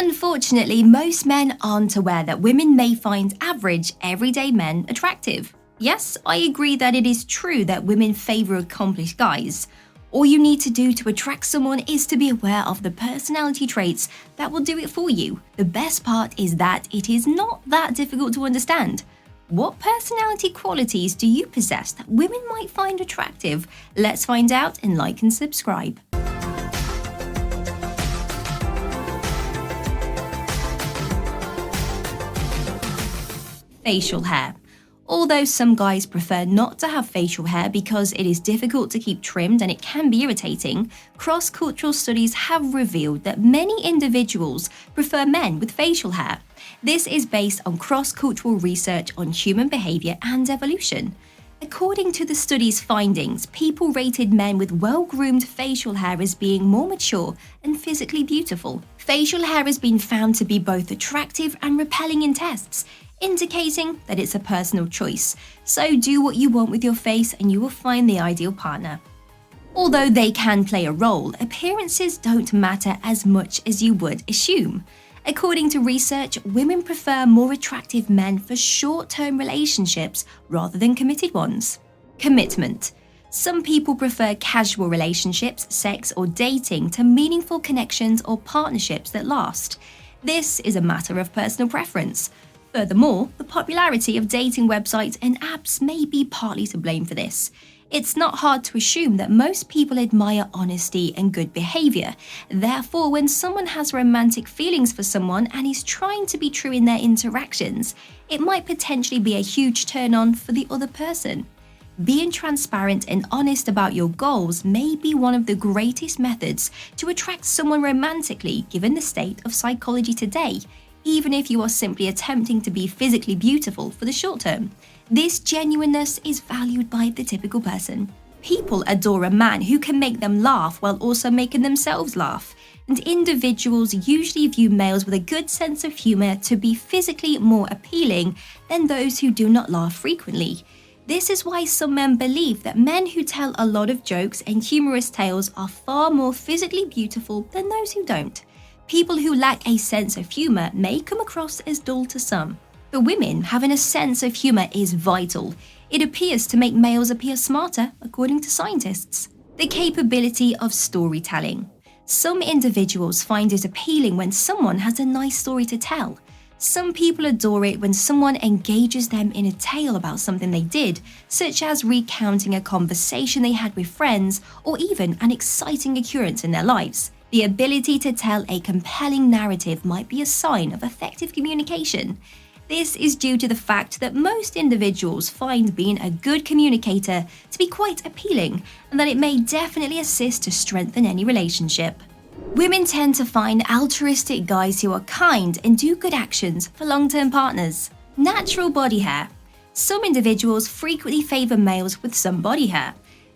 Unfortunately, most men aren't aware that women may find average, everyday men attractive. Yes, I agree that it is true that women favor accomplished guys. All you need to do to attract someone is to be aware of the personality traits that will do it for you. The best part is that it is not that difficult to understand. What personality qualities do you possess that women might find attractive? Let's find out and like and subscribe. Facial hair. Although some guys prefer not to have facial hair because it is difficult to keep trimmed and it can be irritating, cross-cultural studies have revealed that many individuals prefer men with facial hair. This is based on cross-cultural research on human behavior and evolution. According to the study's findings, people rated men with well-groomed facial hair as being more mature and physically beautiful. Facial hair has been found to be both attractive and repelling in tests, indicating that it's a personal choice. So do what you want with your face and you will find the ideal partner. Although they can play a role, appearances don't matter as much as you would assume. According to research, women prefer more attractive men for short-term relationships rather than committed ones. Commitment. Some people prefer casual relationships, sex, or dating to meaningful connections or partnerships that last. This is a matter of personal preference. Furthermore, the popularity of dating websites and apps may be partly to blame for this. It's not hard to assume that most people admire honesty and good behavior. Therefore, when someone has romantic feelings for someone and is trying to be true in their interactions, it might potentially be a huge turn-on for the other person. Being transparent and honest about your goals may be one of the greatest methods to attract someone romantically given the state of psychology today, even if you are simply attempting to be physically beautiful for the short term. This genuineness is valued by the typical person. People adore a man who can make them laugh while also making themselves laugh, and individuals usually view males with a good sense of humor to be physically more appealing than those who do not laugh frequently. This is why some men believe that men who tell a lot of jokes and humorous tales are far more physically beautiful than those who don't. People who lack a sense of humor may come across as dull to some. For women, having a sense of humor is vital. It appears to make males appear smarter, according to scientists. The capability of storytelling. Some individuals find it appealing when someone has a nice story to tell. Some people adore it when someone engages them in a tale about something they did, such as recounting a conversation they had with friends or even an exciting occurrence in their lives. The ability to tell a compelling narrative might be a sign of effective communication. This is due to the fact that most individuals find being a good communicator to be quite appealing, and that it may definitely assist to strengthen any relationship. Women tend to find altruistic guys who are kind and do good actions for long-term partners. Natural body hair. Some individuals frequently favor males with some body hair.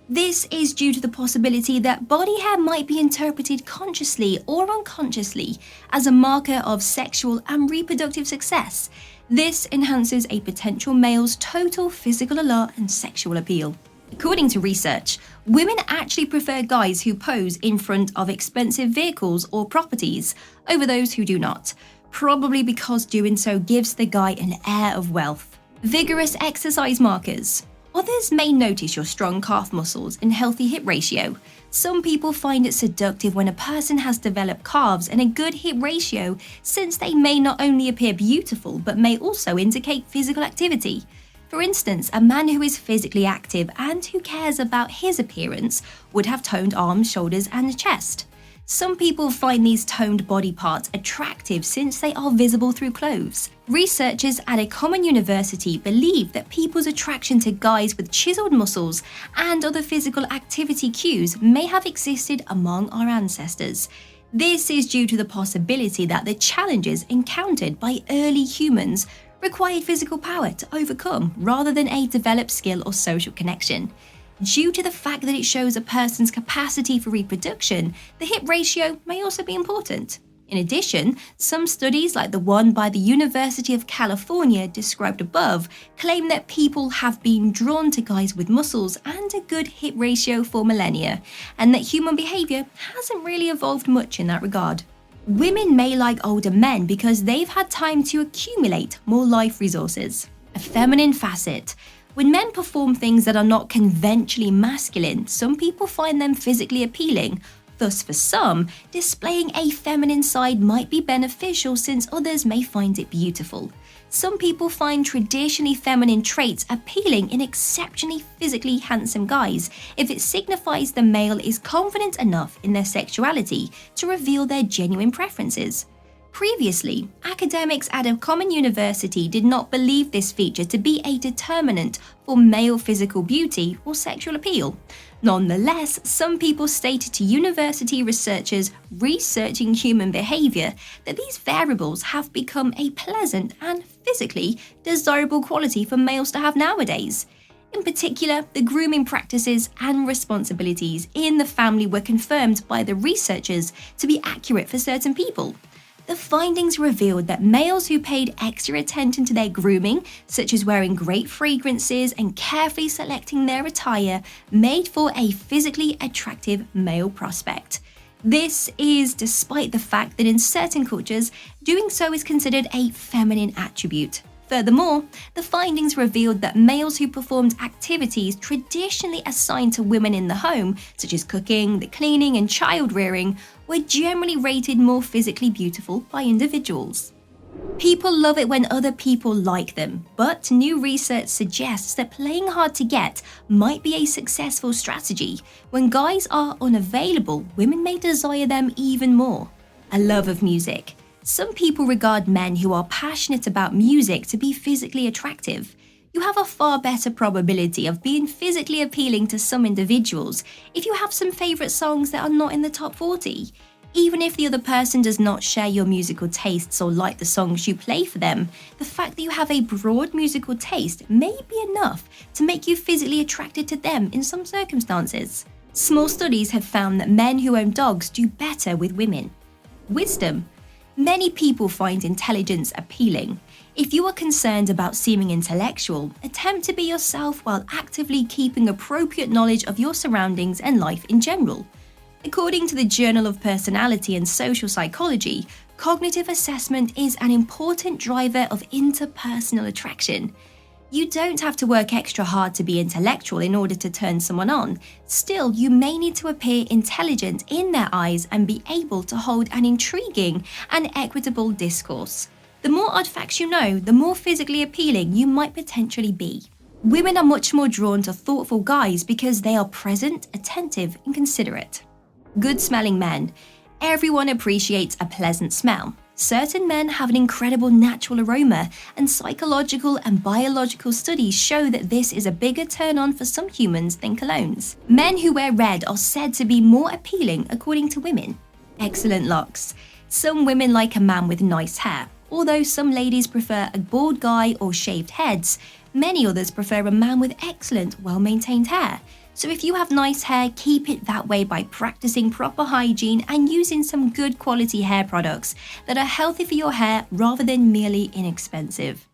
This is due to the possibility that body hair might be interpreted consciously or unconsciously as a marker of sexual and reproductive success. This enhances a potential male's total physical allure and sexual appeal. According to research, women actually prefer guys who pose in front of expensive vehicles or properties over those who do not, probably because doing so gives the guy an air of wealth. Vigorous exercise markers. Others may notice your strong calf muscles and healthy hip ratio. Some people find it seductive when a person has developed calves and a good hip ratio, since they may not only appear beautiful but may also indicate physical activity. For instance, a man who is physically active and who cares about his appearance would have toned arms, shoulders, and a chest. Some people find these toned body parts attractive since they are visible through clothes. Researchers at a common university believe that people's attraction to guys with chiseled muscles and other physical activity cues may have existed among our ancestors. This is due to the possibility that the challenges encountered by early humans required physical power to overcome rather than a developed skill or social connection. Due to the fact that it shows a person's capacity for reproduction, the hip ratio may also be important. In addition, some studies like the one by the University of California described above claim that people have been drawn to guys with muscles and a good hip ratio for millennia, and that human behavior hasn't really evolved much in that regard. Women may like older men because they've had time to accumulate more life resources. A feminine facet. When men perform things that are not conventionally masculine, some people find them physically appealing. Thus, for some, displaying a feminine side might be beneficial since others may find it beautiful. Some people find traditionally feminine traits appealing in exceptionally physically handsome guys if it signifies the male is confident enough in their sexuality to reveal their genuine preferences. Previously, academics at a common university did not believe this feature to be a determinant for male physical beauty or sexual appeal. Nonetheless, some people stated to university researchers researching human behavior that these variables have become a pleasant and physically desirable quality for males to have nowadays. In particular, the grooming practices and responsibilities in the family were confirmed by the researchers to be accurate for certain people. The findings revealed that males who paid extra attention to their grooming, such as wearing great fragrances and carefully selecting their attire, made for a physically attractive male prospect. This is despite the fact that in certain cultures, doing so is considered a feminine attribute. Furthermore, the findings revealed that males who performed activities traditionally assigned to women in the home, such as cooking, the cleaning, and child rearing, were generally rated more physically beautiful by individuals. People love it when other people like them, but new research suggests that playing hard to get might be a successful strategy. When guys are unavailable, women may desire them even more. A love of music. Some people regard men who are passionate about music to be physically attractive. You have a far better probability of being physically appealing to some individuals if you have some favourite songs that are not in the top 40. Even if the other person does not share your musical tastes or like the songs you play for them, the fact that you have a broad musical taste may be enough to make you physically attracted to them in some circumstances. Small studies have found that men who own dogs do better with women. Wisdom. Many people find intelligence appealing. If you are concerned about seeming intellectual, attempt to be yourself while actively keeping appropriate knowledge of your surroundings and life in general. According to the Journal of Personality and Social Psychology, cognitive assessment is an important driver of interpersonal attraction. You don't have to work extra hard to be intellectual in order to turn someone on. Still, you may need to appear intelligent in their eyes and be able to hold an intriguing and equitable discourse. The more odd facts you know, the more physically appealing you might potentially be. Women are much more drawn to thoughtful guys because they are present, attentive, and considerate. Good-smelling men. Everyone appreciates a pleasant smell. Certain men have an incredible natural aroma, and psychological and biological studies show that this is a bigger turn-on for some humans than colognes. Men who wear red are said to be more appealing according to women. Excellent locks. Some women like a man with nice hair. Although some ladies prefer a bald guy or shaved heads, many others prefer a man with excellent, well-maintained hair. So if you have nice hair, keep it that way by practicing proper hygiene and using some good quality hair products that are healthy for your hair rather than merely inexpensive.